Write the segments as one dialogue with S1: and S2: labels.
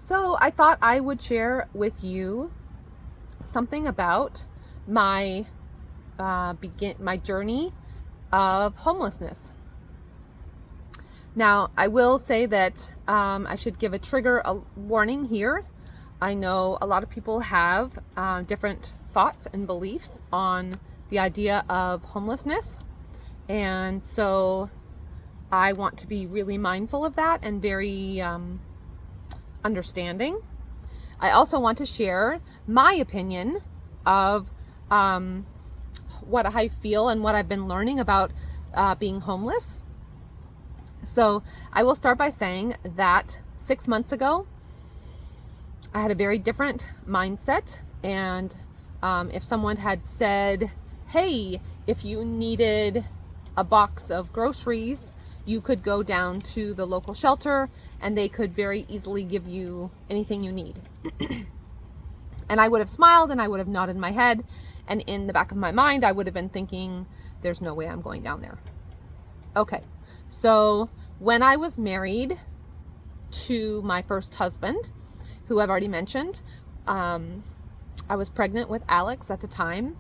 S1: So I thought I would share with you something about my my journey of homelessness. Now, I will say that I should give a warning here. I know a lot of people have different thoughts and beliefs on the idea of homelessness, and so I want to be really mindful of that and very understanding. I also want to share my opinion of what I feel and what I've been learning about being homeless. So I will start by saying that 6 months ago, I had a very different mindset. And if someone had said, hey, if you needed a box of groceries, you could go down to the local shelter and they could very easily give you anything you need. And I would have smiled and I would have nodded my head. And in the back of my mind, I would have been thinking, there's no way I'm going down there. Okay, so when I was married to my first husband, who I've already mentioned, I was pregnant with Alex at the time,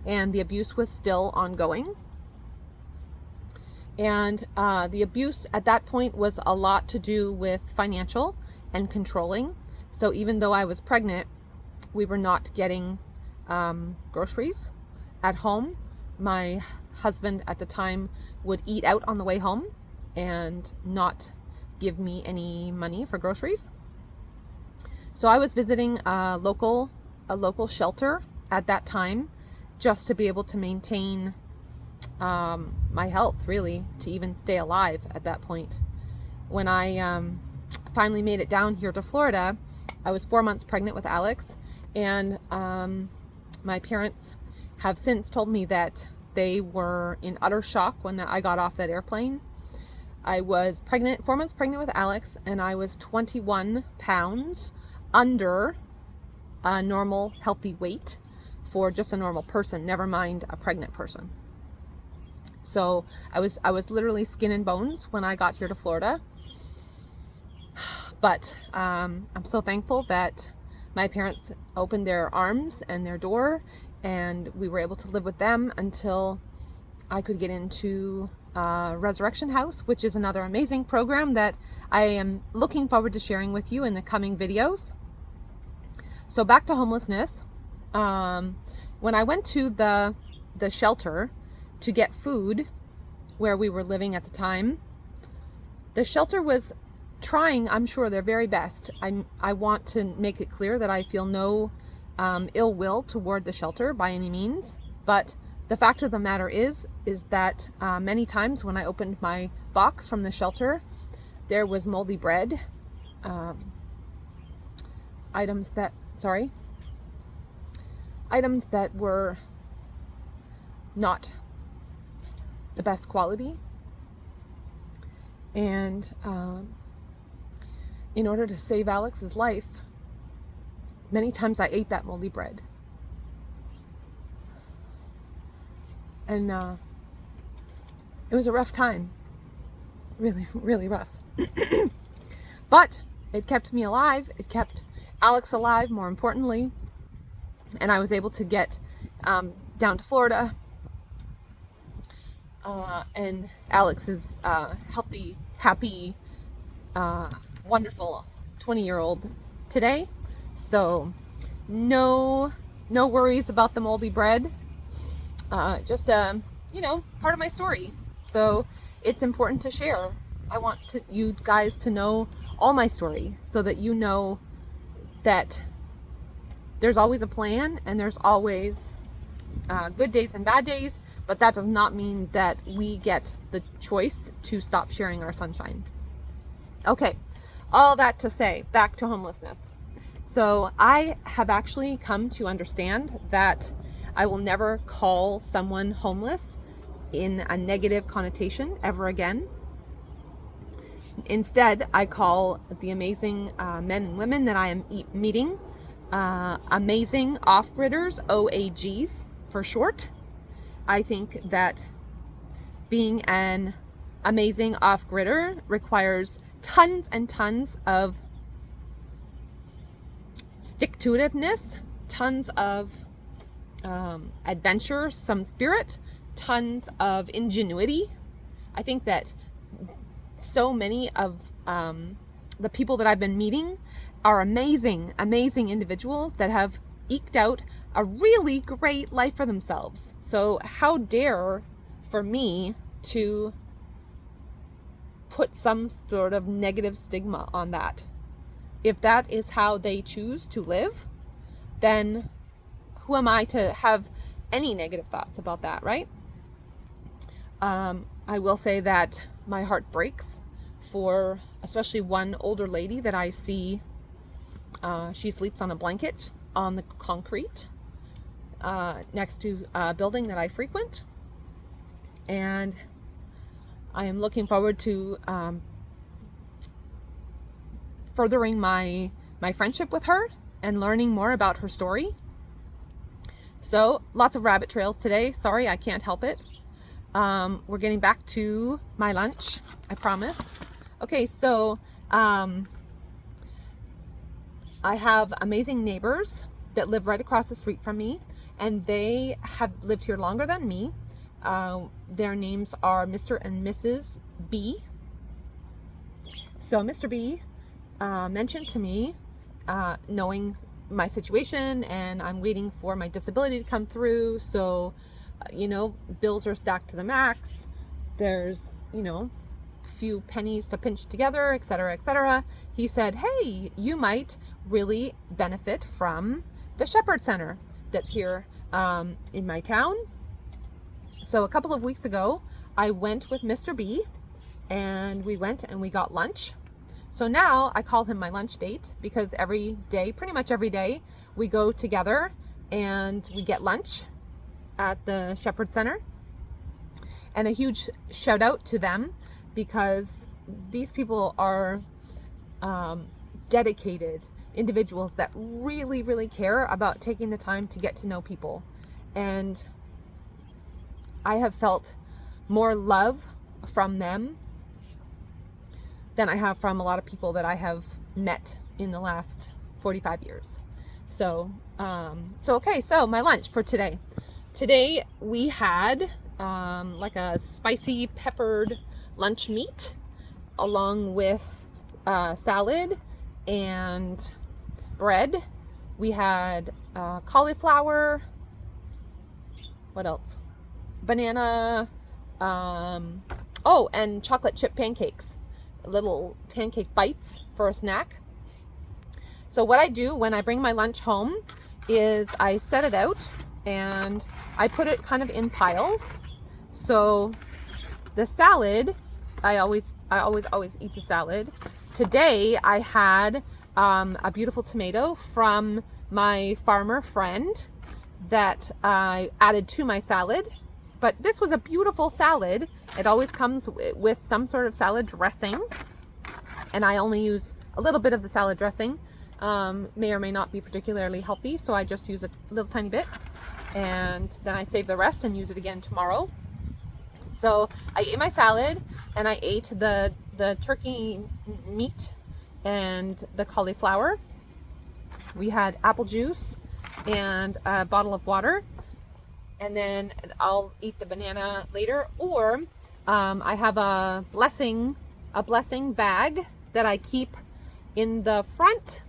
S1: and the abuse was still ongoing. And the abuse at that point was a lot to do with financial and controlling. So even though I was pregnant, we were not getting groceries at home. My husband at the time would eat out on the way home and not give me any money for groceries. So I was visiting a local shelter at that time just to be able to maintain my health, really, to even stay alive at that point. When I finally made it down here to Florida, I was 4 months pregnant with Alex, and my parents have since told me that they were in utter shock when I got off that airplane. I was pregnant, 4 months pregnant with Alex, and I was 21 pounds under a normal healthy weight for just a normal person, never mind a pregnant person. So I was literally skin and bones when I got here to Florida. But I'm so thankful that my parents opened their arms and their door, and we were able to live with them until I could get into Resurrection House, which is another amazing program that I am looking forward to sharing with you in the coming videos. So back to homelessness. When I went to the shelter to get food where we were living at the time, the shelter was trying, I'm sure, their very best. I want to make it clear that I feel no ill will toward the shelter by any means, but the fact of the matter is that many times when I opened my box from the shelter, there was moldy bread, items that were not the best quality. And in order to save Alex's life, many times I ate that moldy bread. And it was a rough time. Really, really rough. But it kept me alive. It kept Alex alive, more importantly. And I was able to get down to Florida. And Alex is healthy, happy, wonderful 20-year-old today. So no worries about the moldy bread. Just part of my story. So it's important to share. I want you guys to know all my story so that you know that there's always a plan and there's always good days and bad days, but that does not mean that we get the choice to stop sharing our sunshine. Okay, all that to say, back to homelessness. So I have actually come to understand that I will never call someone homeless in a negative connotation ever again. Instead, I call the amazing men and women that I am meeting amazing off-gridders, OAGs for short. I think that being an amazing off-gridder requires tons and tons of stick-to-itiveness, tons of adventure, some spirit, tons of ingenuity. I think that so many of the people that I've been meeting are amazing, amazing individuals that have eked out a really great life for themselves. So how dare for me to put some sort of negative stigma on that? If that is how they choose to live, then who am I to have any negative thoughts about that, right? I will say that my heart breaks for especially one older lady that I see. She sleeps on a blanket on the concrete next to a building that I frequent. And I am looking forward to furthering my friendship with her and learning more about her story. So lots of rabbit trails today. Sorry, I can't help it. We're getting back to my lunch, I promise. Okay, so I have amazing neighbors that live right across the street from me, and they have lived here longer than me. Their names are Mr. and Mrs. B. So Mr. B mentioned to me, knowing my situation, and I'm waiting for my disability to come through. So, bills are stacked to the max. There's, few pennies to pinch together, etc., etc. He said, hey, you might really benefit from the Shepherd Center that's here in my town. So a couple of weeks ago, I went with Mr. B, and we went and we got lunch. So now I call him my lunch date, because every day, pretty much every day, we go together and we get lunch at the Shepherd Center. And a huge shout out to them, because these people are dedicated individuals that really, really care about taking the time to get to know people. And I have felt more love from them than I have from a lot of people that I have met in the last 45 years. So my lunch for today. Today we had like a spicy peppered lunch meat along with salad and bread. We had cauliflower. What else? Banana. And chocolate chip pancakes. Little pancake bites for a snack. So what I do when I bring my lunch home is I set it out and I put it kind of in piles. So the salad, I always eat the salad. Today I had a beautiful tomato from my farmer friend that I added to my salad. But this was a beautiful salad. It always comes with some sort of salad dressing, and I only use a little bit of the salad dressing. May or may not be particularly healthy, so I just use a little tiny bit, and then I save the rest and use it again tomorrow. So I ate my salad, and I ate the turkey meat and the cauliflower. We had apple juice and a bottle of water. And then I'll eat the banana later, or I have a blessing bag that I keep in the front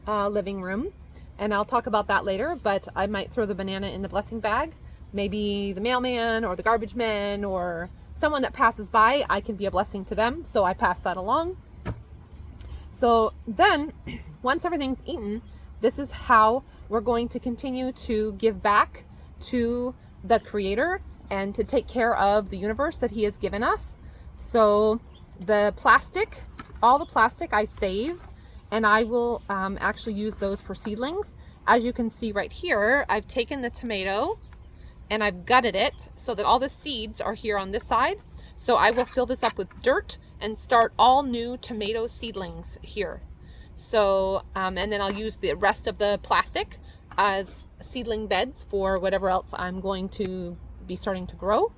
S1: living room, and I'll talk about that later. But I might throw the banana in the blessing bag. Maybe the mailman or the garbage man or someone that passes by, I can be a blessing to them, so I pass that along. So then, once everything's eaten, this is how we're going to continue to give back to the Creator and to take care of the universe that He has given us. So the plastic, all the plastic I save, and I will actually use those for seedlings. As you can see right here, I've taken the tomato and I've gutted it so that all the seeds are here on this side. So I will fill this up with dirt and start all new tomato seedlings here. So, and then I'll use the rest of the plastic as seedling beds for whatever else I'm going to be starting to grow.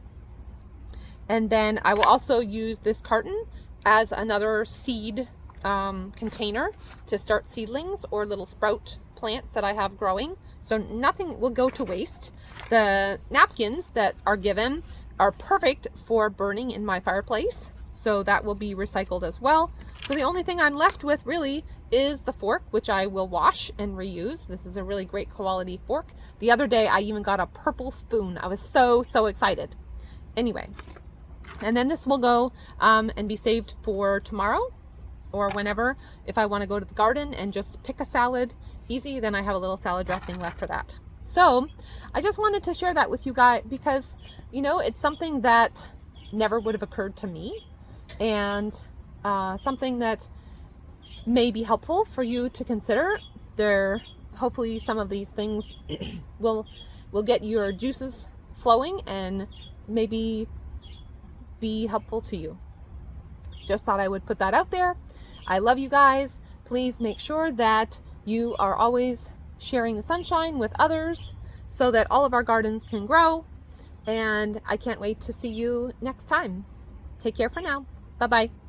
S1: And then I will also use this carton as another seed container to start seedlings or little sprout plants that I have growing. So nothing will go to waste. The napkins that are given are perfect for burning in my fireplace, so that will be recycled as well. So the only thing I'm left with really is the fork, which I will wash and reuse. This is a really great quality fork. The other day I even got a purple spoon. I was so excited. Anyway, and then this will go and be saved for tomorrow or whenever, if I want to go to the garden and just pick a salad easy, then I have a little salad dressing left for that. So I just wanted to share that with you guys because, you know, it's something that never would have occurred to me, and something that may be helpful for you to consider. Hopefully some of these things will get your juices flowing and maybe be helpful to you. Just thought I would put that out there. I love you guys. Please make sure that you are always sharing the sunshine with others so that all of our gardens can grow. And I can't wait to see you next time. Take care for now. Bye-bye.